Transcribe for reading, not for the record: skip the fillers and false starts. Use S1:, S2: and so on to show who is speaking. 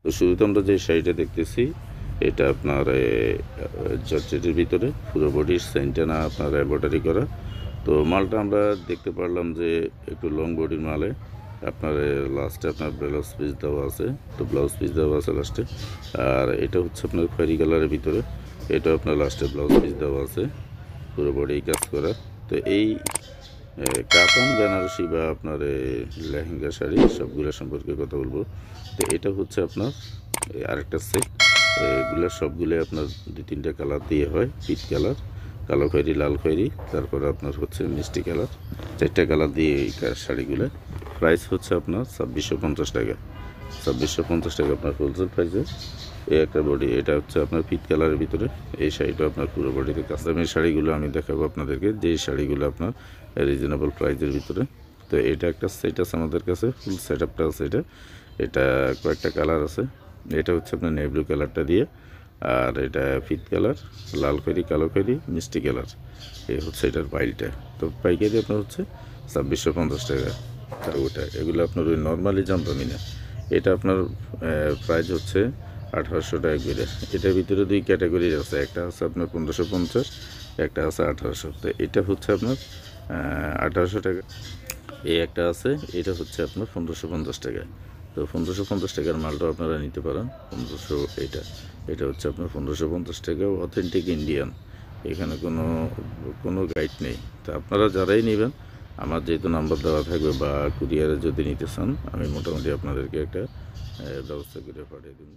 S1: তো শুরুতে আমরা যে শাড়িটা দেখতেছি এটা আপনার জর্জেটের ভিতরে পুরো বডির সেন্টানা আপনার এমব্রয়ডারি করা। তো মালটা আমরা দেখতে পারলাম যে একটু লং বডির মালে আপনার লাস্টে আপনার ব্লাউজ পিস দেওয়া আছে। তো ব্লাউজ পিস দেওয়া আছে লাস্টে। আর এটা হচ্ছে আপনার খয়েরি কালারের ভিতরে, এটা আপনার লাস্টে ব্লাউজ পিস দেওয়া আছে, পুরো বডি কাজ করা। তো এই কাতান বেনারসি বা আপনার লেহেঙ্গা শাড়ি সবগুলো সম্পর্কে কথা বলবো। তো এটা হচ্ছে আপনার আরেকটা সেট। এগুলো সবগুলো আপনার 2-3টা কালার দিয়ে হয়, পিচ কালার, কালো খয়েরি, লাল খয়েরি, তারপরে আপনার হচ্ছে মিষ্টি কালার, 4টা কালার দিয়ে এই শাড়িগুলো। প্রাইস হচ্ছে আপনার 2650 টাকা। 2650 টাকা আপনার হোলসেল প্রাইসে এই একটা বডি। এটা হচ্ছে আপনার পিচ কালারের ভিতরে। এই শাড়িটা আপনার পুরো বডিতে কাস্টমাইজ শাড়িগুলো আমি দেখাবো আপনাদেরকে, যেই শাড়িগুলো আপনার রিজনেবল প্রাইসের ভিতরে। তো এটা একটা সেট আছে আমাদের কাছে, ফুল সেট আপটা আছে। এটা কয়েকটা কালার আছে। এটা হচ্ছে আপনার নেভি ব্লু কালারটা দিয়ে, আর এটা ফিট কালার, লাল খয়েরি, কালো খয়েরি, মিষ্টি কালার। এই হচ্ছে এটার পাইলটা। তো পাইকারি আপনার হচ্ছে 2650 টাকা। আর ওটা এগুলো আপনার ওই নর্মালি জামদানি না, এটা আপনার প্রাইস হচ্ছে 1800 টাকা করে। এটার ভিতরে 2 ক্যাটাগরির আছে, একটা আছে আপনার 1550, একটা আছে 1800। তো এটা হচ্ছে আপনার 1800 টাকা। এই একটা আছে, এটা হচ্ছে আপনার 1550 টাকা। তো 1550 টাকার মালটাও আপনারা নিতে পারেন। 1500 এটা হচ্ছে আপনার 1550 টাকা, অথেন্টিক ইন্ডিয়ান। এখানে কোনো গাইড নেই। তো আপনারা যারাই নেবেন, আমার যেহেতু নাম্বার দেওয়া থাকবে বা কুরিয়ারে যদি নিতে চান, আমি মোটামুটি আপনাদেরকে একটা ব্যবস্থা করে পাঠিয়ে দেবো।